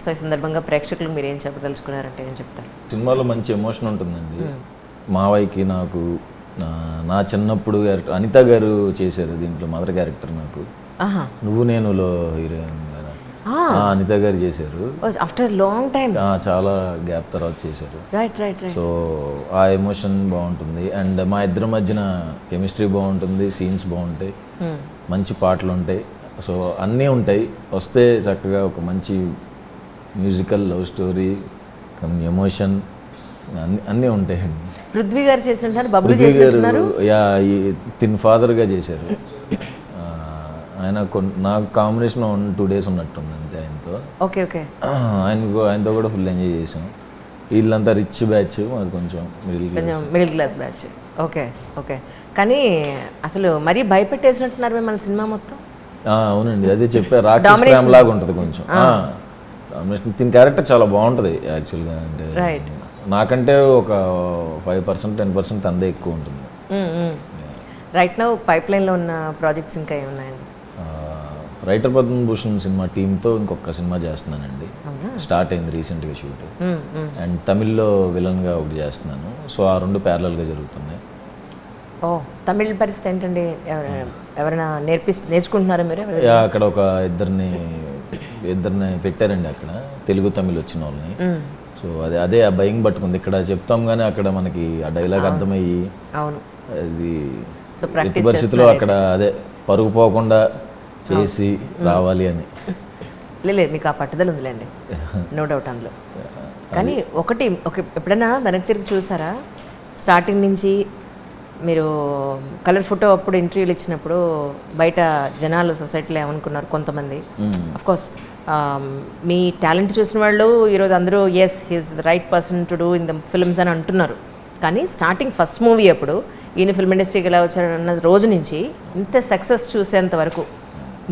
So ఈ సందర్భంగా ప్రేక్షకులకు మీరు ఏం చెప్పదలుచుకున్నారంటే ఏం చెప్తారు? సినిమాలో మంచి ఎమోషన్ ఉంటుందండి. మావయ్యకి నాకు నా చిన్నప్పుడు అనిత గారు చేశారు దీంట్లో మదర్ క్యారెక్టర్ నాకు. నువ్వు నేనులో హీరోయిన్ అనిత గారు చేశారు. ఆఫ్టర్ లాంగ్ టైం, చాలా గ్యాప్ తర్వాత చేశారు. Right right right. సో ఆ ఎమోషన్ బాగుంటుంది అండ్ మా ఇద్దరి మధ్యన కెమిస్ట్రీ బాగుంటుంది, సీన్స్ బాగుంటాయి, మంచి పాటలు ఉంటాయి. సో అన్నీ ఉంటాయి. వస్తే చక్కగా ఒక మంచి మ్యూజికల్ లవ్ స్టోరీ, ఎమోషన్ అన్నీ ఉంటాయండి. పృథ్వీ గారు చేసినట్టు బబ్లు చేసినట్టున్నారు. తిన్ ఫాదర్గా చేశారు ఆయన. నాకు కాంబినేషన్ 1-2 days ఉన్నట్టుంది అంతే ఆయనతో. Okay okay. ఆయనతో కూడా ఫుల్ ఎంజాయ్ చేసాం. వీళ్ళంతా రిచ్ బ్యాచ్, అది కొంచెం middle class batch. Okay okay. కానీ అసలు మరీ భయపెట్టేసినట్టున్నారు మిమ్మల్ని సినిమా మొత్తం. అవునండి, అదే చెప్పారు. రాక్షస్ లాగా ఉంటుంది కొంచెం. దీని క్యారెక్టర్ చాలా బాగుంటుంది యాక్చువల్గా. అంటే నాకంటే ఒక 5% 10% అందే ఎక్కువ ఉంటుంది. రైట్ నౌ పైప్ లైన్లో ఉన్న ప్రాజెక్ట్స్ ఇంకా ఏమున్నాయండి? రైటర్ పద్మభూషణ్ సినిమా టీంతో ఇంకొక సినిమా చేస్తున్నానండి. స్టార్ట్ అయింది రీసెంట్గా షూట్. అండ్ తమిళ్లో విలన్గా ఒకటి చేస్తున్నాను. సో ఆ 2 ప్యారలల్గా జరుగుతున్నాయి. ఓ, తమిళ పరిస్థితి ఏంటండి? ఎవరైనా నేర్చుకుంటున్నారా మీరు? అక్కడ ఒక ఇద్దరిని పెట్టారండి అక్కడ, తెలుగు తమిళ్ వచ్చిన వాళ్ళని. సో అదే ఆ భయం పట్టుకుంది. ఇక్కడ చెప్తాం కానీ అక్కడ మనకి ఆ డైలాగ్ అర్థమయ్యి, అవును, అది ఎట్టి పరిస్థితిలో అక్కడ అదే పరుగు పోకుండా చేసి రావాలి అని. లేదు, మీకు ఆ పట్టుదల ఉందిలేండి, నో డౌట్ అందులో. కానీ ఎప్పుడైనా వెనక్కి తిరిగి చూసారా? స్టార్టింగ్ నుంచి మీరు కలర్ ఫోటో అప్పుడు ఇంటర్వ్యూలు ఇచ్చినప్పుడు బయట జనాలు సొసైటీలో ఏమనుకున్నారు కొంతమంది? అఫ్కోర్స్ మీ టాలెంట్ చూసిన వాళ్ళు ఈరోజు అందరూ yes he is the right person to do in the films అని అంటున్నారు. కానీ స్టార్టింగ్ ఫస్ట్ మూవీ అప్పుడు ఈయన ఫిల్మ్ ఇండస్ట్రీకి ఎలా వచ్చారన్న రోజు నుంచి ఇంత సక్సెస్ చూసేంత వరకు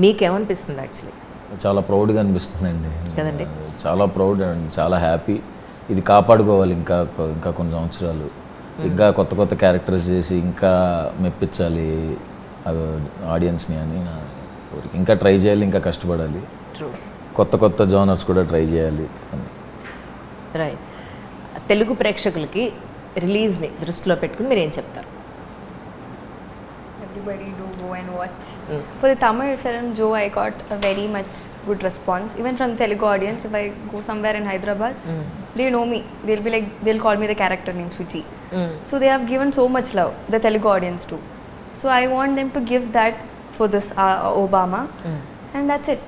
మీకేమనిపిస్తుంది? యాక్చువల్లీ చాలా ప్రౌడ్గా అనిపిస్తుందండి కదండి. చాలా ప్రౌడ్ అండ్ చాలా హ్యాపీ. ఇది కాపాడుకోవాలి ఇంకా కొన్ని సంవత్సరాలు. ఇంకా కొత్త కొత్త క్యారెక్టర్స్ చేసి ఇంకా మెప్పించాలి ఆడియన్స్ని అని నా కోరిక. ఇంకా ట్రై చేయాలి, ఇంకా కష్టపడాలి, కొత్త జానర్స్ కూడా ట్రై చేయాలి అని. రైట్. తెలుగు ప్రేక్షకులకి రిలీజ్ని దృష్టిలో పెట్టుకుని మీరు ఏం చెప్తారు? Everybody do go and watch. For the Tamil film, Joe, I got a very much good response. Even from Telugu audience, if I go somewhere in Hyderabad, they know me. They'll call me the character name Suchi. So they have given so much love, the Telugu audience too. So I want them to give that for this Obama, and that's it.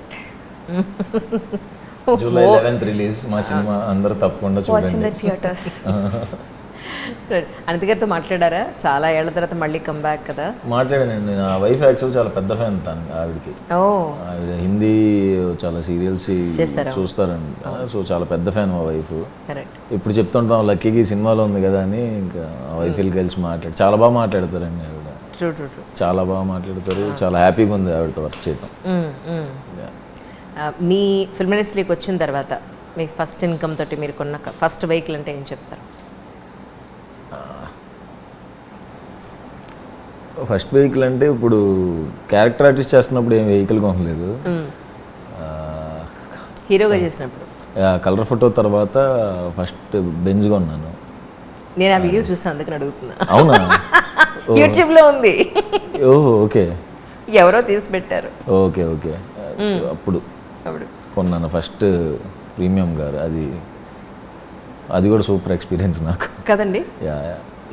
July 11th release మా cinema, అందరూ తప్పకుండా చూడండి. Watch in the theaters. Anitha గారితో మాట్లాడారా? చాలా ఏళ్ల తర్వాత మళ్ళీ కంబ్యాక్ కదా. మాట్లాడానండి. నా వైఫ్ యాక్చువల్ చాలా పెద్ద ఫ్యాన్ ఆవిడకి. ఆవిడ హిందీ చాలా సీరియల్స్ చూస్తారండి. సో చాలా పెద్ద ఫ్యాన్ మా వైఫ్. ఇప్పుడు చెప్తుంటాం లక్కీకి సినిమాలో ఉంది కదా అని. ఇంకా వైఫ్ వెళ్ళి కలిసి చాలా బాగా మాట్లాడతారండి ఆవిడ. చాలా బాగా మాట్లాడతారు. చాలా హ్యాపీగా ఉంది ఆవిడతో వర్క్ చేయడం. మీ ఫిల్మ్ ఇండస్ట్రీకి వచ్చిన తర్వాత మీ ఫస్ట్ ఇన్కమ్ తోటి మీరు కొన్న ఫస్ట్ వెహికల్ అంటే ఏం చెప్తారు? ఫస్ట్ వెహికల్ అంటే ఇప్పుడు క్యారెక్టర్ ఆర్టిస్ట్ చేస్తున్నప్పుడు ఏం వెహికల్ కొనలేదు. హీరోగా చేసినప్పుడు కలర్ ఫోటో తర్వాత ఫస్ట్ బెంజ్ కొన్నాను. నేను ఆ వీడియో చూసాను, అందుకని అడుగుతున్నా. అవునా? యూట్యూబ్లో ఉంది. ఓహో, ఓకే. ఎవరో తీసి పెట్టారు. Okay okay. అప్పుడు కొన్నాను ఫస్ట్ ప్రీమియం కార్. అది కూడా సూపర్ ఎక్స్పీరియన్స్ నాకు కదండి.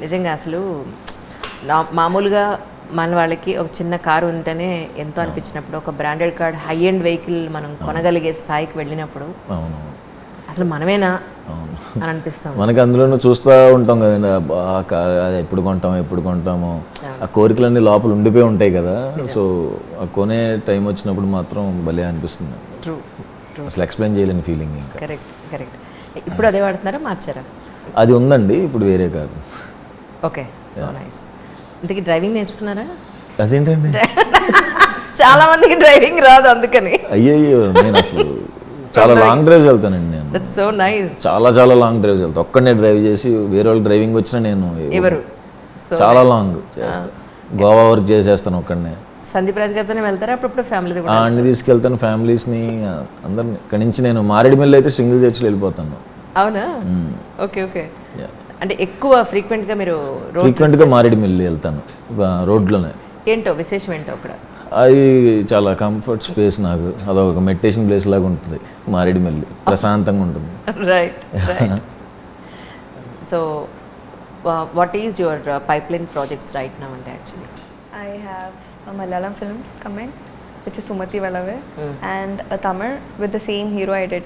నిజంగా అసలు మామూలుగా మన వాళ్ళకి ఒక చిన్న కారు ఉంటేనే ఎంతో అనిపించినప్పుడు ఒక branded card high end vehicle మనం కొనగలిగే స్థాయికి వెళ్ళినప్పుడు అసలు మనమేనా అని అనిపిస్తాం. మనకి అందులోనూ చూస్తూ ఉంటాం కదండి, ఎప్పుడు కొంటాము ఆ కోరికలన్నీ లోపల ఉండిపోయి ఉంటాయి కదా. సో ఆ కొనే టైం వచ్చినప్పుడు మాత్రం భలే అనిపిస్తుంది. అసలు ఎక్స్ప్లెయిన్ చేయలేని ఫీలింగ్. ఇంకా కరెక్ట్. ఇప్పుడు అదే వాడుతున్నారా, మార్చారా? అది ఉందండి, ఇప్పుడు వేరే కాదు. Okay, so nice. ఇంతకీ డ్రైవింగ్ నేర్చుకున్నారా? అదేంటండి, చాలా మందికి డ్రైవింగ్ రాదు, అందుకని. అయ్యో, నేను అసలు చాలా లాంగ్ డ్రైవ్స్ వెళ్తానండి నేను. That's so nice. చాలా లాంగ్ డ్రైవ్స్ వెళ్తాను. ఒక్కనే డ్రైవ్ చేసి వేరే వాళ్ళు డ్రైవింగ్ వచ్చినా నేను ఎవరు చాలా లాంగ్ చేస్తాను. గోవా వరకు చేసేస్తాను ఒక్కడనే. సందీప్ రాజ్ గారితోనే వెళ్తారా అప్పుడప్పుడు ఫ్యామిలీ కూడా? అన్ని తీసుకెళ్తాను, ఫ్యామిలీస్ని అందరిని. ఇక్కడి నుంచి నేను మారేడుమిల్లి అయితే సింగిల్ చర్చిలో వెళ్ళిపోతాను. అవునా? Okay okay. అంటే ఎక్కువ ఫ్రీక్వెంట్గా మీరు ఫ్రీక్వెంట్గా మారేడుమిల్లి వెళ్తాను రోడ్లోనే. ఏంటో విశేషం ఏంటో అక్కడ? అది చాలా కంఫర్ట్ స్పేస్ నాకు. అదొక మెడిటేషన్ ప్లేస్ లాగా ఉంటుంది మారేడుమిల్లి, ప్రశాంతంగా ఉంటుంది. Right right. So what is your pipeline projects right now అంటే actually? I have a Malayalam film coming, which is Sumati Valave, and a Tamil with the same hero I did,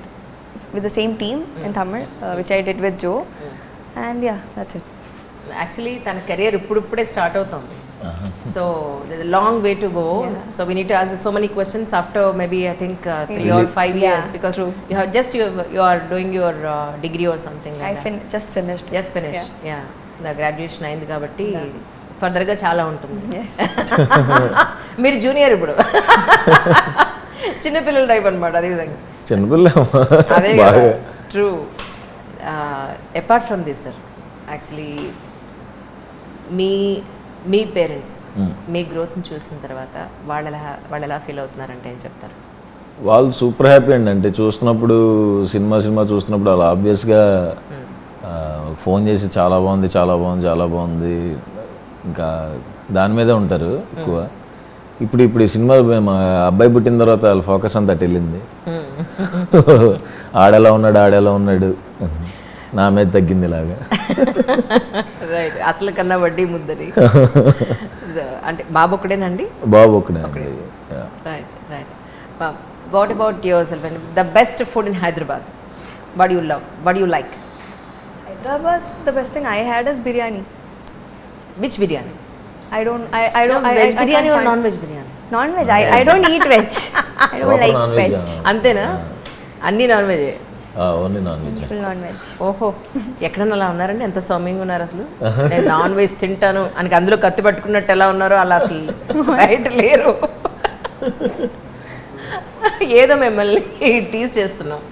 with the same team in Tamil, which I did with Joe, and yeah, that's it. Actually తన career ఇప్పుడిప్పుడే start అవుతుంది. So there's a long way to go. So we need to ask so many questions after maybe I think 3 or 5 years, because you have just you are doing your degree or something like that. Just finished. Just finished. Yeah. The graduation అయింది కాబట్టి ఫర్దర్గా చాలా ఉంటుంది. మీరు junior ఇప్పుడు, చిన్నపిల్లల type అనమాట. అదే విధంగా చిన్నపిల్ల. అదే కదా, true. Apart from this sir, actually మీ పేరెంట్స్ మీ గ్రోత్ని చూసిన తర్వాత వాళ్ళు ఎలా ఫీల్ అవుతున్నారంటే ఏం చెప్తారు? వాళ్ళు సూపర్ హ్యాపీ అండి. అంటే చూస్తున్నప్పుడు సినిమా చూస్తున్నప్పుడు వాళ్ళు ఆబ్వియస్గా ఫోన్ చేసి చాలా బాగుంది ఇంకా దాని మీదే ఉంటారు ఎక్కువ. ఇప్పుడు ఈ సినిమా మా అబ్బాయి పుట్టిన తర్వాత వాళ్ళ ఫోకస్ అంతా అటు వెళ్ళింది. ఆడెలా ఉన్నాడు నా మీద తగ్గింది ఇలాగా. రైట్. అసలు కన్నా వడ్డీ ముద్దని. అంటే బాబు ఒకడేనండి? బాబు ఒకడే. Right right. What about your self and the best food in Hyderabad? What you love, what you like? Hyderabad, the best thing I had is biryani. Which biryani? I don't. Veg biryani or non-veg biryani? Non-veg. I don't eat veg. I don't like veg. అంతేనా? అన్ని non veg? Only non veg. Non-veg. ఓహో, ఎక్కడన్నా అలా ఉన్నారండి? ఎంత సౌమ్యంగా ఉన్నారు అసలు. నేను నాన్ వెజ్ తింటాను అని అందులో కత్తి పట్టుకున్నట్టు ఎలా ఉన్నారో అలా అసలు బయట లేరు. ఏదో మిమ్మల్ని టీజ్ చేస్తున్నాం.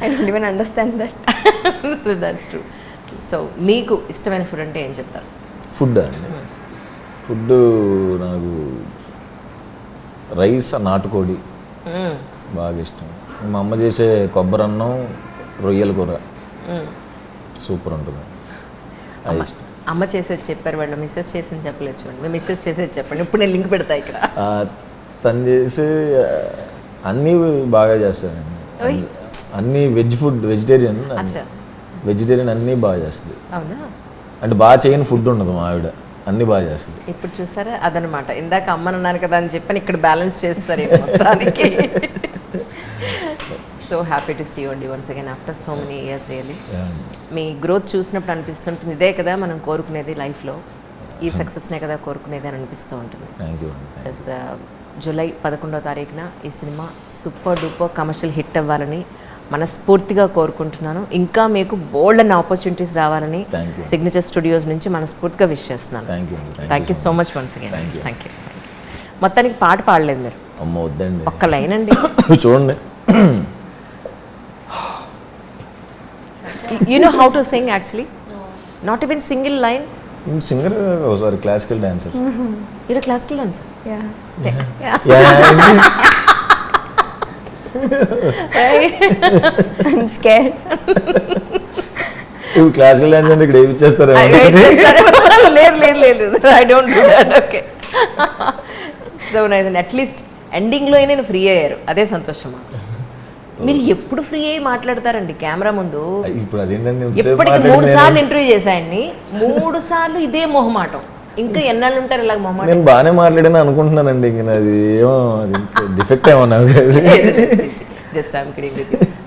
I don't even understand that. That's true. So మీకు ఇష్టమైన ఫుడ్ అంటే ఏం చెప్తారు? ఫుడ్ అండి, ఫుడ్ నాకు రైస్, నాటుకోడి బాగా ఇష్టం. మా అమ్మ చేసే కొబ్బరి అన్నం, రొయ్యల కూర సూపర్ ఉంటుంది, అది ఇష్టం. అమ్మ చేసేది చెప్పారు, వాళ్ళు మిస్సెస్ చేసింది చెప్పలేదు చూడండి. మీ మిస్సెస్ చేసేది చెప్పండి, ఇప్పుడు నేను లింక్ పెడతా ఇక్కడ. తను చేసి అన్నీ బాగా చేస్తానండి. అన్నీ వెజిటేరియన్ అన్నీ బాగా చేస్తుంది. అవునా? అంటే బాగా చేయని ఫుడ్ ఉండదు మా ఆవిడ, అన్నీ బాగా చేస్తుంది. ఇప్పుడు చూసారా, అదనమాట ఇందాక అమ్మని అన్నాను కదా అని చెప్పని ఇక్కడ బ్యాలెన్స్ చేస్తారు మొత్తానికి. So happy to see you అండి once again after so many years. Really మీ గ్రోత్ చూసినప్పుడు అనిపిస్తుంటుంది, ఇదే కదా మనం కోరుకునేది లైఫ్లో, ఈ సక్సెస్నే కదా కోరుకునేది అని అనిపిస్తూ ఉంటుంది. ప్లస్ జూలై 11వ తారీఖున ఈ cinema super duper commercial hit అవ్వాలని మనస్ఫూర్తిగా కోరుకుంటున్నాను. ఇంకా మీకు బోల్డ్ అన్న ఆపర్చునిటీస్ రావాలని సిగ్నేచర్ స్టూడియోస్ నుంచి మనస్ఫూర్తిగా విష్ చేస్తున్నాను. Thank you so much once again. Thank you. మొత్తానికి పాట పాడలేదు మీరు? అమ్మ వద్దండి, ఒక్క లైన్ అండి. చూడండి. You know how to sing actually? Not even single line? Singer, sorry, classical dancer. You're a classical dancer? Yeah. I'm scared. You classical dancer అంటే ఇక్కడ ఏమి ఇచ్చేస్తారా? లేదు, I don't do that. Okay. So nice. And at least ఎండింగ్లో నేను free అయ్యారు, అదే సంతోషం. మీరు ఎప్పుడు ఫ్రీ అయ్యి మాట్లాడతారండి కెమెరా ముందు? ఇప్పటికి 3 సార్లు ఇంటర్వ్యూ చేశాయండి, 3 సార్లు ఇదే మొహమాటం. ఇంకా ఎన్నాళ్ళు ఉంటారు ఇలా మొహమాటం? నేను బాగానే మాట్లాడాను అనుకుంటున్నానండి, ఇంకా అది ఏమో డిఫెక్ట్ ఏమో నాకు. Just I'm kidding with you.